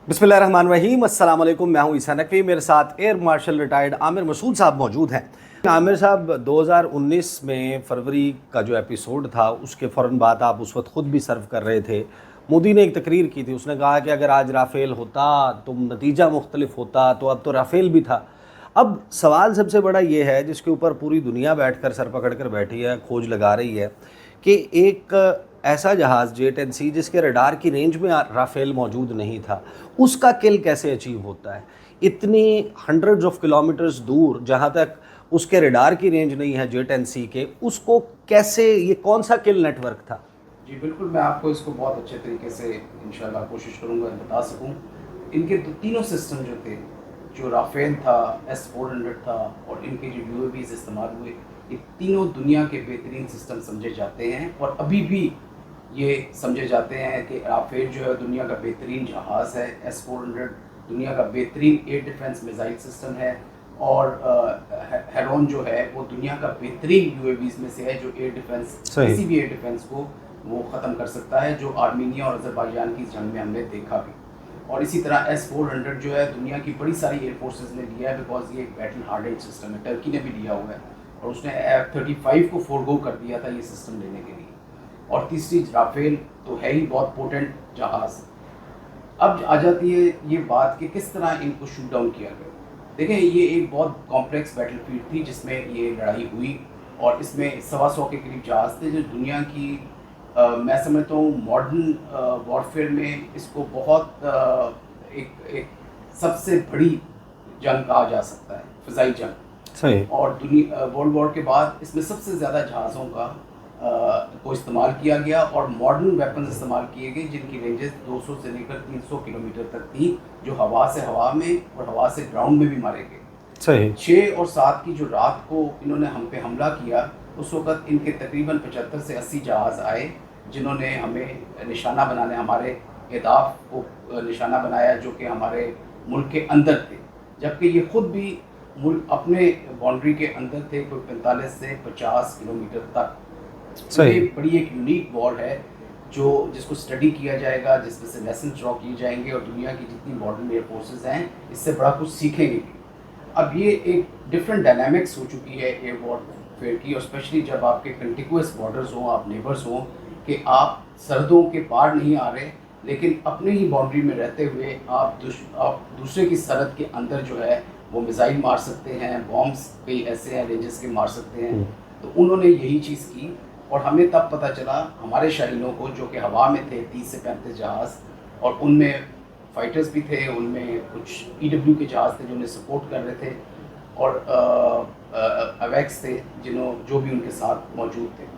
बिस्मिल्लाहिर्रहमानिर्रहीम, अस्सलाम वालेकुम। मैं हूं ईसा नकवी, मेरे साथ air marshal retired Amir Masood साहब मौजूद हैं। आमिर साहब, 2019 में फरवरी का जो एपिसोड था उसके फ़ौरन बाद आप उस वक्त ख़ुद भी सर्व कर रहे थे। मोदी ने एक तकरीर की थी, उसने कहा कि अगर आज राफ़ेल होता तो नतीजा मुख्तलिफ होता, तो अब तो राफ़ेल भी था। अब सवाल सबसे बड़ा ये है जिसके ऊपर पूरी दुनिया बैठकर सर पकड़ कर बैठी है, खोज लगा रही है कि एक ऐसा जहाज़ J-10C जिसके रडार की रेंज में राफ़ेल मौजूद नहीं था, उसका किल कैसे अचीव होता है इतनी हंड्रेड्स ऑफ किलोमीटर्स दूर, जहाँ तक उसके रडार की रेंज नहीं है J-10C के, उसको कैसे, ये कौन सा किल नेटवर्क था? जी बिल्कुल, मैं आपको इसको बहुत अच्छे तरीके से इंशाल्लाह कोशिश करूँगा बता सकूँ। इनके तीनों सिस्टम जो थे, जो राफ़ेल था, S-400 था और इनके जो UAVs इस्तेमाल हुए, ये तीनों दुनिया के बेहतरीन सिस्टम समझे जाते हैं और अभी भी ये समझे जाते हैं कि राफ़ेल जो है दुनिया का बेहतरीन जहाज़ है, S-400 दुनिया का बेहतरीन एयर डिफेंस मिसाइल सिस्टम है और हेरॉन जो है वो दुनिया का बेहतरीन UAVs में से है जो एयर डिफेंस, किसी भी एयर डिफेंस को वो ख़त्म कर सकता है, जो आर्मीनिया और अज़रबैजान की जंग में हमने देखा भी। और इसी तरह S-400 जो है दुनिया की बड़ी सारी एयर फोर्सेस ने लिया है, बिकॉज ये एक बैटल हार्डेंड सिस्टम है। टर्की ने भी लिया हुआ है और उसने F-35 को फोरगो कर दिया था ये सिस्टम लेने के लिए। और तीसरी राफ़ेल तो है ही बहुत पोटेंट जहाज़। अब आ जाती है ये बात कि किस तरह इनको शूट डाउन किया गया। देखें, ये एक बहुत कॉम्प्लेक्स बैटलफील्ड थी जिसमें ये लड़ाई हुई और इसमें 125 के करीब जहाज़ थे जो दुनिया की मैं समझता हूँ मॉडर्न वॉरफेयर में इसको बहुत एक सबसे बड़ी जंग कहा जा सकता है, फ़िज़ाई जंग। सही। और दुनिया वर्ल्ड वॉर के बाद इसमें सबसे ज़्यादा जहाज़ों का को इस्तेमाल किया गया और मॉडर्न वेपन्स इस्तेमाल किए गए जिनकी रेंजेस 200 से लेकर 300 किलोमीटर तक थी, जो हवा से हवा में और हवा से ग्राउंड में भी मारे गए। सही। 6 और 7 की जो रात को इन्होंने हम पे हमला किया, उस वक़्त इनके तकरीबन 75 से 80 जहाज़ आए जिन्होंने हमें निशाना बनाने, हमारे अहदाफ को निशाना बनाया जो कि हमारे मुल्क के अंदर थे, जबकि ये ख़ुद भी मुल्क अपने बाउंड्री के अंदर थे, कोई 45 से 50 किलोमीटर तक। सही। ये बड़ी एक यूनिक वॉर है जो जिसको स्टडी किया जाएगा, जिसमें से लेसन ड्रॉ किए जाएंगे और दुनिया की जितनी मॉडर्न एयर फोर्सेज हैं इससे बड़ा कुछ सीखेंगे। अब ये एक डिफरेंट डायनामिक्स हो चुकी है एयर वॉरफेयर की, और स्पेशली जब आपके कंटिक्यूस बॉर्डर्स हों, आप नेबर्स हों, कि आप सरहदों के पार नहीं आ रहे लेकिन अपने ही बाउंड्री में रहते हुए आप दूसरे की सरहद के अंदर जो है वो मिसाइल मार सकते हैं, बॉम्ब्स कई ऐसे हैं रेंजेस के मार सकते हैं। तो उन्होंने यही चीज़ की और हमें तब पता चला, हमारे शाहीनों को जो कि हवा में थे 30 से 35 जहाज़, और उनमें फाइटर्स भी थे, उनमें कुछ EW के जहाज़ थे जो उन्हें सपोर्ट कर रहे थे और अवैक्स थे जो भी उनके साथ मौजूद थे।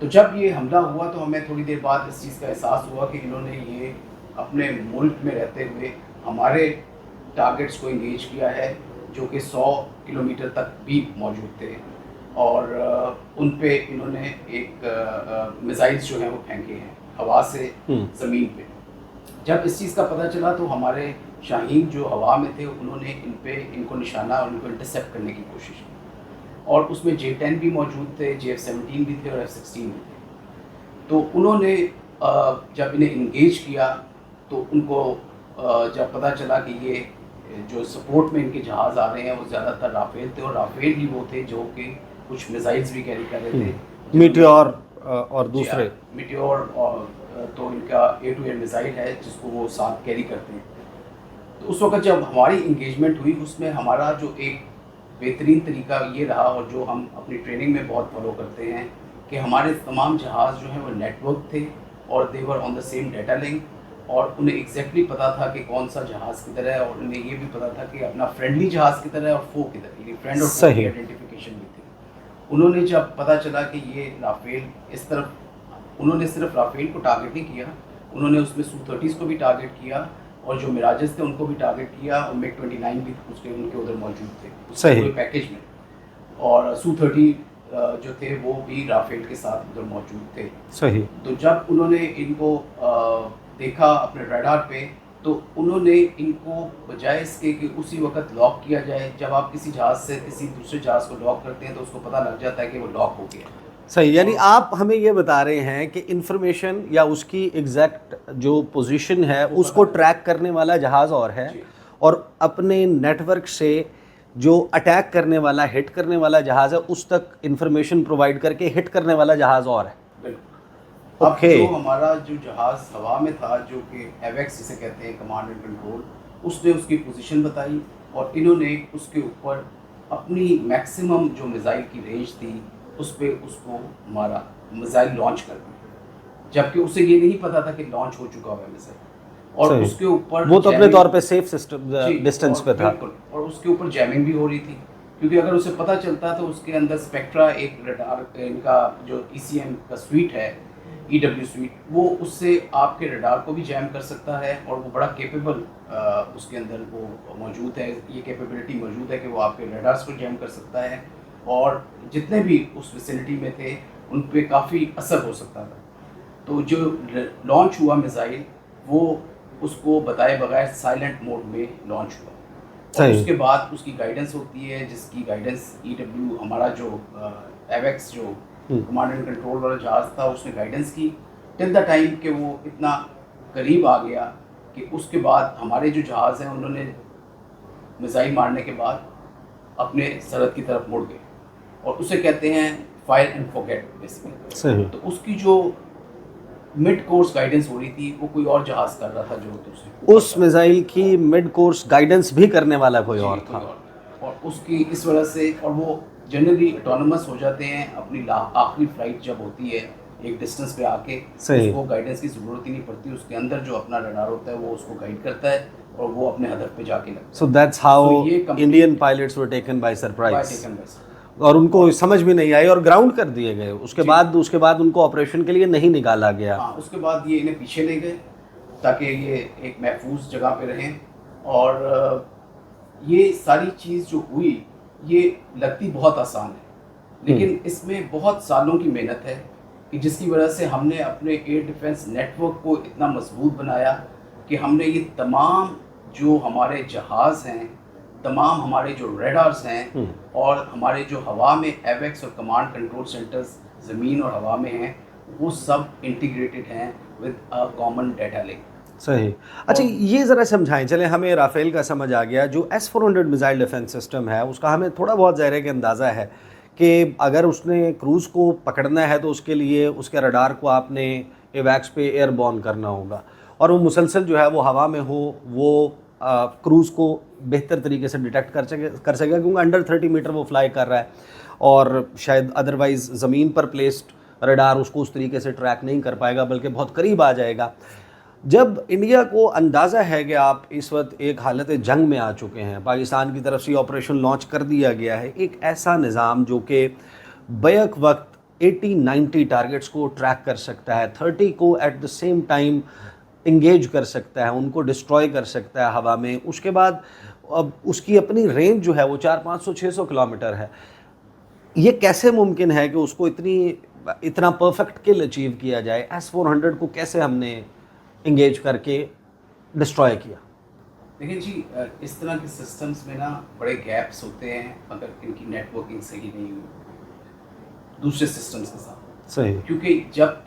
तो जब ये हमला हुआ तो हमें थोड़ी देर बाद इस चीज़ का एहसास हुआ कि इन्होंने ये अपने मुल्क में रहते हुए हमारे टारगेट्स को इंगेज किया है जो कि 100 किलोमीटर तक भी मौजूद थे और उन पे इन्होंने एक मिसाइल्स जो हैं वो फेंके हैं हवा से ज़मीन पे। जब इस चीज़ का पता चला तो हमारे शाहीन जो हवा में थे उन्होंने इनको निशाना और इनको इंटरसेप्ट करने की कोशिश की और उसमें J-10 भी मौजूद थे, JF-17 भी थे और F-16 भी थे। तो उन्होंने जब इन्हें इंगेज किया तो उनको जब पता चला कि ये जो सपोर्ट में इनके जहाज़ आ रहे हैं वो ज़्यादातर राफ़ेल थे और राफ़ेल ही वो थे जो कि कुछ मिसाइल्स भी कैरी कर रहे थे, मीटियोर और दूसरे मीटियोर और तो इनका एयर टू एयर मिसाइल है जिसको वो साथ कैरी करते हैं। तो उस वक्त जब हमारी इंगेजमेंट हुई उसमें हमारा जो एक बेहतरीन तरीका ये रहा और जो हम अपनी ट्रेनिंग में बहुत फॉलो करते हैं कि हमारे तमाम जहाज़ जो हैं वो नेटवर्क थे और they were on the same data link और उन्हें एग्जैक्टली पता था कि कौन सा जहाज़ किधर है और उन्हें ये भी पता था कि अपना फ्रेंडली जहाज़ किधर है और फो किधर है, फ्रेंड और फो की आइडेंटिफिकेशन भी थी। उन्होंने जब पता चला कि ये राफ़ेल इस तरफ, उन्होंने सिर्फ राफ़ेल को टारगेट नहीं किया, उन्होंने उसमें Su-30s को भी टारगेट किया और जो मिराजेस थे उनको भी टारगेट किया और MiG-29 भी उनके उधर मौजूद थे पूरे पैकेज में, और Su-30 जो थे वो भी राफ़ेल के साथ उधर मौजूद थे। सही। तो जब उन्होंने इनको देखा अपने रडार पे तो उन्होंने इनको बजाय इसके कि उसी वक्त लॉक किया जाए, जब आप किसी जहाज़ से किसी दूसरे जहाज़ को लॉक करते हैं तो उसको पता लग जाता है कि वो लॉक हो गया। सही, यानी आप हमें ये बता रहे हैं कि इंफॉर्मेशन या उसकी एग्जैक्ट जो पोजीशन है उसको ट्रैक करने वाला जहाज़ और है, जी। और अपने नेटवर्क से जो अटैक करने वाला, हिट करने वाला जहाज़ है उस तक इंफॉर्मेशन प्रोवाइड करके हिट करने वाला जहाज़ और है। बिल्कुल। अब ओके। जो हमारा जो जहाज़ हवा में था, जो कि एवेक्स जिसे कहते हैं, कमांड एंड कंट्रोल, उसने उसकी पोजीशन बताई और इन्होंने उसके ऊपर अपनी मैक्सिमम जो मिसाइल की रेंज थी उस पे उसको मारा, मिसाइल लॉन्च कर दी, जबकि उसे ये नहीं पता था कि लॉन्च हो चुका हुआ है मिसाइल। और सही, उसके ऊपर वो तो अपने जैमिंग, तौर पे सेफ सिस्टम जी, डिस्टेंस और पे था। बिल्कुल, और उसके ऊपर जैमिंग भी हो रही थी, क्योंकि अगर उसे पता चलता तो उसके अंदर स्पेक्ट्रा, एक रडार, इनका जो ईसीएम का स्वीट है, ईडब्ल्यू स्वीट, वो उससे आपके रडार को भी जैम कर सकता है, और वो बड़ा केपेबल उसके अंदर वो मौजूद है, ये कैपेबिलिटी मौजूद है कि वो आपके रडार्स को जैम कर सकता है, और जितने भी उस विसिनिटी में थे उन पे काफ़ी असर हो सकता था। तो जो लॉन्च हुआ मिसाइल, वो उसको बताए बगैर साइलेंट मोड में लॉन्च हुआ, और सही। उसके बाद उसकी गाइडेंस होती है, जिसकी गाइडेंस ईडब्ल्यू, हमारा जो एवेक्स जो कमांड एंड कंट्रोल वाला जहाज़ था, उसने गाइडेंस की टिल द टाइम कि वो इतना करीब आ गया कि उसके बाद हमारे जो जहाज़ हैं उन्होंने मिसाइल मारने के बाद अपने सरहद की तरफ मुड़ गए, और उसे कहते हैं फायर एंड फॉरगेट बेसिकली। सही। तो उसकी जो मिड कोर्स गाइडेंस हो रही थी वो कोई और जहाज़ कर रहा था, जो दूसरे उस मिसाइल की मिड कोर्स गाइडेंस भी करने वाला कोई जी, और कोई था। और था। और उसकी इस वजह से, और वो जनरली ऑटोनोमस हो जाते हैं अपनी आखिरी फ्लाइट जब होती है, एक डिस्टेंस पे आके सही। उसको गाइडेंस की ज़रूरत ही नहीं पड़ती, उसके अंदर जो अपना रडार होता है वो उसको गाइड करता है, और वो अपने हदफ पे जाके लगता सो दैट्स हाउ तो ये complete- Indian pilots were taken by है। सरप्राइज, टेकन बाय और उनको समझ भी नहीं आई और ग्राउंड कर दिए गए। उसके बाद उनको ऑपरेशन के लिए नहीं निकाला गया। हाँ, उसके बाद ये इन्हें पीछे ले गए ताकि ये एक महफूज जगह पे रहें, और ये सारी चीज़ जो हुई, ये लगती बहुत आसान है, लेकिन इसमें बहुत सालों की मेहनत है, कि जिसकी वजह से हमने अपने एयर डिफेंस नेटवर्क को इतना मजबूत बनाया कि हमने ये तमाम जो हमारे जहाज़ हैं, तमाम हमारे जो रेडार्स हैं, और हमारे जो हवा में एवेक्स और कमांड कंट्रोल सेंटर्स ज़मीन और हवा में हैं, वो सब इंटीग्रेटेड हैं with a common data link. सही। अच्छा, ये ज़रा समझाएं, चले हमें राफेल का समझ आ गया, जो S-400 मिसाइल डिफेंस सिस्टम है उसका हमें थोड़ा बहुत ज़ाहिर के अंदाज़ा है कि अगर उसने क्रूज़ को पकड़ना है तो उसके लिए उसके रडार को आपने एवैक्स पे एयरबॉर्न करना होगा, और वो मुसलसल जो है वो हवा में हो, वो क्रूज़ को बेहतर तरीके से डिटेक्ट कर सकेगा, क्योंकि अंडर 30 मीटर वो फ्लाई कर रहा है, और शायद अदरवाइज़ ज़मीन पर प्लेस्ड रडार उसको उस तरीके से ट्रैक नहीं कर पाएगा, बल्कि बहुत करीब आ जाएगा। जब इंडिया को अंदाज़ा है कि आप इस वक्त एक हालत जंग में आ चुके हैं, पाकिस्तान की तरफ से ऑपरेशन लॉन्च कर दिया गया है, एक ऐसा निज़ाम जो कि बैक वक्त 80-90 टारगेट्स को ट्रैक कर सकता है, 30 को at the same time engage कर सकता है, उनको डिस्ट्रॉय कर सकता है हवा में, उसके बाद अब उसकी अपनी रेंज जो है वो 400-500-600 किलोमीटर है। ये कैसे मुमकिन है कि उसको इतना परफेक्ट किल अचीव किया जाए? S-400 को कैसे हमने इंगेज करके डिस्ट्रॉय किया? देखिए जी, इस तरह के सिस्टम्स में ना बड़े गैप्स होते हैं अगर इनकी नेटवर्किंग सही नहीं हुई दूसरे सिस्टम्स के साथ। सही। क्योंकि जब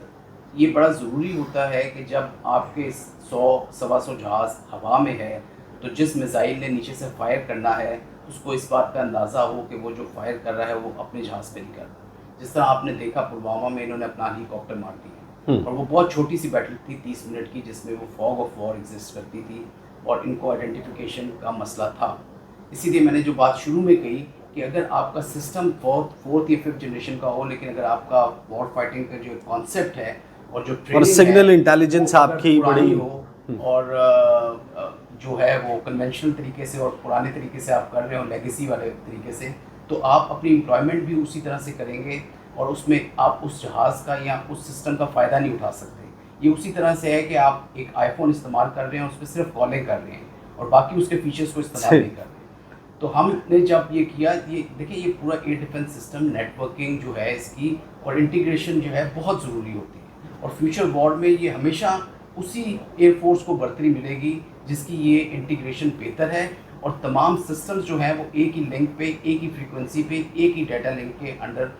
ये बड़ा ज़रूरी होता है कि जब आपके 100-125 जहाज़ हवा में है, तो जिस मिसाइल ने नीचे से फायर करना है उसको इस बात का अंदाज़ा हो कि वो जो फायर कर रहा है वो अपने जहाज़ पे नहीं कर रहा। जिस तरह आपने देखा पुलवामा में इन्होंने अपना हेलीकॉप्टर मार दिया, और वो बहुत छोटी सी बैटल थी 30 मिनट की, जिसमें वो फॉग ऑफ वॉर एग्जिस्ट करती थी और इनको आइडेंटिफिकेशन का मसला था। इसीलिए मैंने जो बात शुरू में कही कि अगर आपका सिस्टम फोर्थ या फिफ्थ जनरेशन का हो, लेकिन अगर आपका वॉर फाइटिंग का जो कॉन्सेप्ट है और जो ट्रेनिंग सिग्नल है, इंटेलिजेंस वो अगर आपकी पुरानी बड़ी हो, और जो है वो कन्वेंशनल तरीके से और पुराने तरीके से आप कर रहे हो, लेगेसी वाले तरीके से, तो आप अपनी एम्प्लॉयमेंट भी उसी तरह से करेंगे, और उसमें आप उस जहाज़ का या उस सिस्टम का फ़ायदा नहीं उठा सकते। ये उसी तरह से है कि आप एक आईफोन इस्तेमाल कर रहे हैं, उस पर सिर्फ कॉलिंग कर रहे हैं और बाकी उसके फीचर्स को इस्तेमाल नहीं कर रहे। तो हमने जब ये किया, ये देखिए, ये पूरा एयर डिफेंस सिस्टम नेटवर्किंग जो है इसकी और इंटीग्रेशन जो है बहुत ज़रूरी होती है, और फ्यूचर वॉर में ये हमेशा उसी एयरफोर्स को बढ़तरी मिलेगी जिसकी ये इंटीग्रेशन बेहतर है, और तमाम सिस्टम्स जो हैं वो एक ही लिंक पे, एक ही फ्रीक्वेंसी पे, एक ही डाटा लिंक के अंडर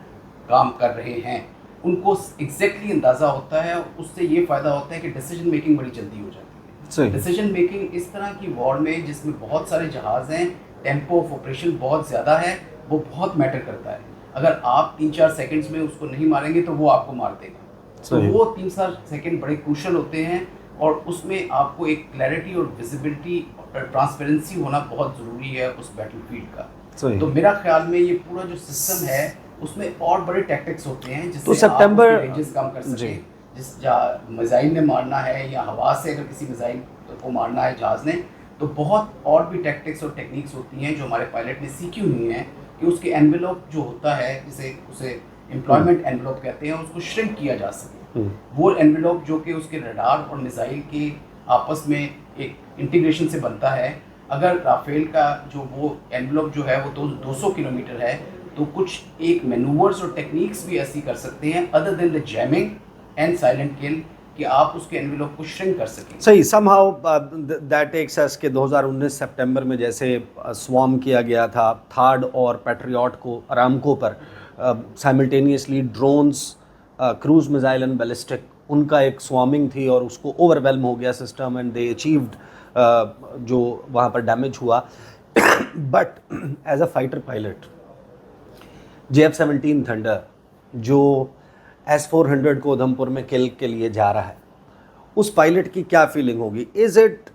काम कर रहे हैं उनको एग्जैक्टली अंदाज़ा होता है। उससे ये फ़ायदा होता है कि डिसीजन मेकिंग बड़ी जल्दी हो जाती सही। है। डिसीजन मेकिंग इस तरह की वॉर में जिसमें बहुत सारे जहाज़ हैं, टेम्पो ऑफ ऑपरेशन बहुत ज़्यादा है, वो बहुत मैटर करता है। अगर आप 3-4 सेकंड्स में उसको नहीं मारेंगे तो वो आपको मार देगा। तो सही। वो 3-4 सेकंड बड़े क्रूशल होते हैं और उसमें आपको एक क्लैरिटी और विजिबिलिटी और ट्रांसपेरेंसी होना बहुत ज़रूरी है उस बैटलफील्ड का। सही। तो मेरा ख्याल में ये पूरा जो सिस्टम है उसमें और बड़े टैक्टिक्स होते हैं तो जिससे आप सितंबर उसके रेंजेस कम कर जी। सकें। जिस जहाँ मिसाइल ने मारना है या हवा से अगर किसी मिसाइल को मारना है जहाज़ ने, तो बहुत और भी टैक्टिक्स और टेक्निक्स होती हैं जो हमारे पायलट ने सीखी हुई हैं कि उसके एनवेलप जो होता है जिसे उसे एम्प्लॉयमेंट एनवेलप कहते हैं उसको श्रिंक किया जा सके। वो एनवेलप जो कि उसके रडार और मिसाइल के आपस में एक इंटीग्रेशन से बनता है, अगर राफेल का जो वो एनवेलप जो है वो 200 किलोमीटर है तो कुछ एक मैनूवर्स और टेक्निक्स भी ऐसी कर सकते हैं other than the jamming and silent kill कि आप उसके एनवेलप को श्रिंक कर सकें। सही। समहाउ दैट टेक्स अस के 2019 सितंबर में जैसे स्वॉर्म किया गया था थार्ड और पैट्रियट को अरामको पर, simultaneously drones, cruise missile and ballistic, उनका एक स्वॉर्मिंग थी और उसको ओवरवेलम हो गया सिस्टम एंड दे अचीव्ड जो वहाँ पर डैमेज हुआ। But as a fighter pilot JF-17 thunder जो S-400 को उधमपुर में किल के लिए जा रहा है, उस पायलट की क्या फीलिंग होगी? Is it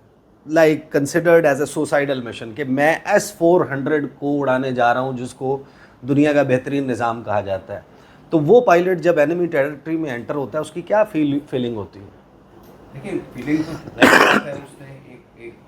like considered as a suicidal mission कि मैं S-400 को उड़ाने जा रहा हूँ जिसको दुनिया का बेहतरीन निज़ाम कहा जाता है? तो वो पायलट जब एनिमी टेरिटरी में एंटर होता है उसकी क्या फीलिंग होती है? देखिए फीलिंग तो है, उसने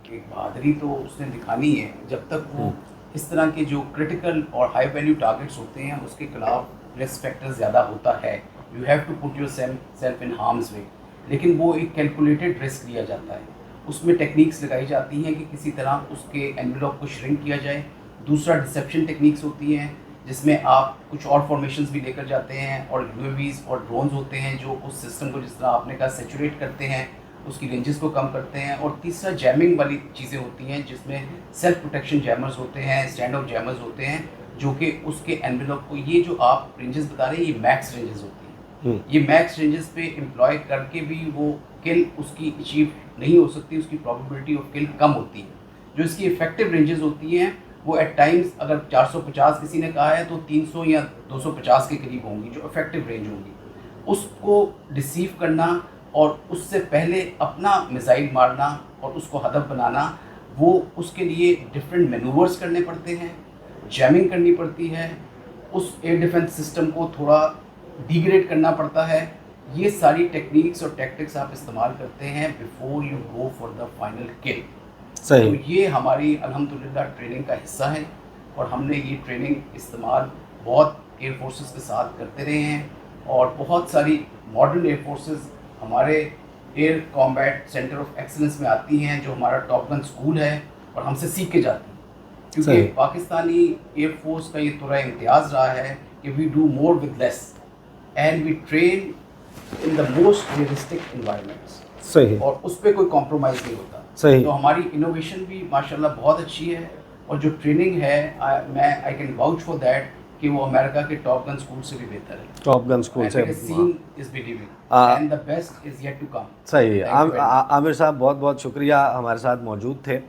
एक बहादुरी तो उसने दिखानी है। जब तक वो इस तरह के जो क्रिटिकल और हाई वैल्यू टारगेट्स होते हैं उसके खिलाफ रिस्क फैक्टर ज़्यादा होता है, you have to put yourself in harm's way. लेकिन वो एक कैलकुलेटेड रिस्क लिया जाता है, उसमें टेक्निक्स लगाई जाती हैं कि किसी तरह उसके एनवेलप को श्रिंक किया जाए। दूसरा डिसेप्शन टेक्निक्स होती हैं जिसमें आप कुछ और फॉर्मेशंस भी लेकर जाते हैं और यूएवीज और ड्रोन्स होते हैं जो उस सिस्टम को जिस तरह आपने कहा सेचुरेट करते हैं, उसकी रेंजेस को कम करते हैं। और तीसरा जैमिंग वाली चीज़ें होती हैं जिसमें सेल्फ प्रोटेक्शन जैमर्स होते हैं, स्टैंड ऑफ जैमर्स होते हैं जो कि उसके एनवेलप को, ये जो आप रेंजेस बता रहे हैं ये मैक्स रेंजेस होती हैं, ये मैक्स रेंजेस पे एम्प्लॉय करके भी वो किल उसकी अचीव नहीं हो सकती, उसकी प्रोबेबिलिटी ऑफ किल कम होती है। जो इसकी इफेक्टिव रेंजेस होती हैं वो एट टाइम्स अगर 450 किसी ने कहा है तो 300 या 250 के करीब होंगी जो इफेक्टिव रेंज होंगी। उसको डिसीव करना और उससे पहले अपना मिसाइल मारना और उसको हदफ बनाना, वो उसके लिए डिफरेंट मैनूवर्स करने पड़ते हैं, जैमिंग करनी पड़ती है, उस एयर डिफेंस सिस्टम को थोड़ा डिग्रेड करना पड़ता है। ये सारी टेक्निक्स और टैक्टिक्स आप इस्तेमाल करते हैं before you go for the final kill. सही। तो ये हमारी अल्हम्दुलिल्लाह ट्रेनिंग का हिस्सा है और हमने ये ट्रेनिंग इस्तेमाल बहुत एयर फोर्सेस के साथ करते रहे हैं और बहुत सारी मॉडर्न एयर फोर्सेस हमारे air combat centre of excellence में आती हैं जो हमारा टॉप गन स्कूल है और हमसे सीख के जाती हैं। क्योंकि पाकिस्तानी एयर फोर्स का ये थोड़ा इम्तियाज़ रहा है कि we do more with less and we train in the most realistic environments. सही। और उस पर कोई कॉम्प्रोमाइज़ नहीं होता। सही। तो हमारी इनोवेशन भी माशाल्लाह बहुत अच्छी है और जो ट्रेनिंग है I can vouch for that कि वो अमेरिका के टॉप गन स्कूल से भी बेहतर है। टॉप गन स्कूल से and the best is yet to come. सही। आमिर साहब बहुत बहुत शुक्रिया, हमारे साथ मौजूद थे।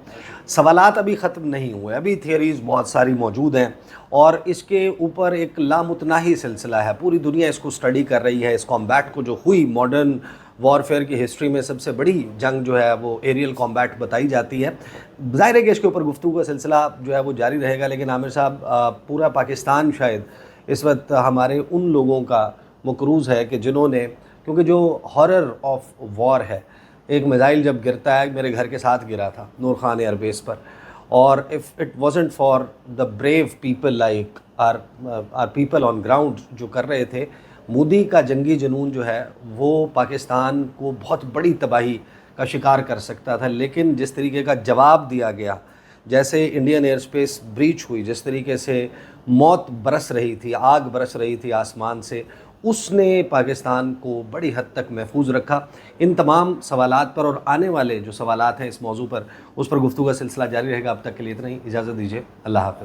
सवालात अभी ख़त्म नहीं हुए, अभी थियरीज़ बहुत सारी मौजूद हैं और इसके ऊपर एक लामुतनाही सिलसिला है। पूरी दुनिया इसको स्टडी कर रही है। इस कॉम्बैट को जो हुई मॉडर्न वॉरफेयर की हिस्ट्री में सबसे बड़ी जंग जो है वो एरियल कॉम्बैट बताई जाती है। ज़ाहिर है कि इसके ऊपर गुफ्तगू का सिलसिला जो है वो जारी रहेगा, लेकिन आमिर साहब पूरा पाकिस्तान शायद इस वक्त हमारे उन लोगों का मकरूज़ है कि जिन्होंने, क्योंकि जो हॉरर ऑफ वॉर है, एक मिसाइल जब गिरता है, मेरे घर के साथ गिरा था नूर खान एयरबेस पर, और if it wasn't for the brave people like our people on ground जो कर रहे थे, मोदी का जंगी जुनून जो है वो पाकिस्तान को बहुत बड़ी तबाही का शिकार कर सकता था। लेकिन जिस तरीके का जवाब दिया गया, जैसे इंडियन एयर स्पेस ब्रीच हुई, जिस तरीके से मौत बरस रही थी, आग बरस रही थी आसमान से, उसने पाकिस्तान को बड़ी हद तक महफूज रखा। इन तमाम सवालात पर और आने वाले जो सवालात हैं इस मौजू पर, उस पर गुफ्तगू का सिलसिला जारी रहेगा। अब तक के लिए इतना ही, इजाज़त दीजिए। अल्लाह हाफ़िज़।